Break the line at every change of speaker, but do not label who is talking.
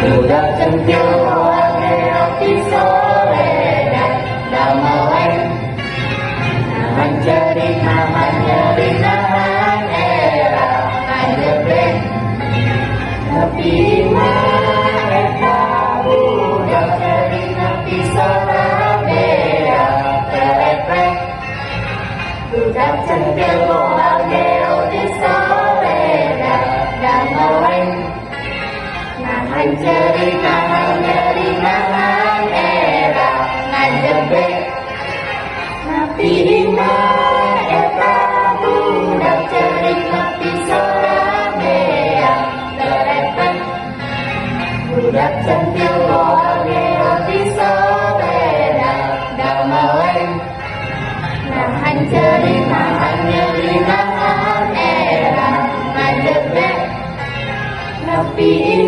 budak centil wage roti sore dan dameleng nahan cerik nahan nyeri nahan era ngajebeng nepi mah eta budak cerik nepi sorabea terepek budak centil wage roti sore dan dameleng nahan cerik nahan nyeri nahan era ngajebek nepi imah eta budak cerik nepi sorabea terepek budak centil wage roti sore dan dameleng nahan cerik nahan nyeri nahan era ngajebek nepi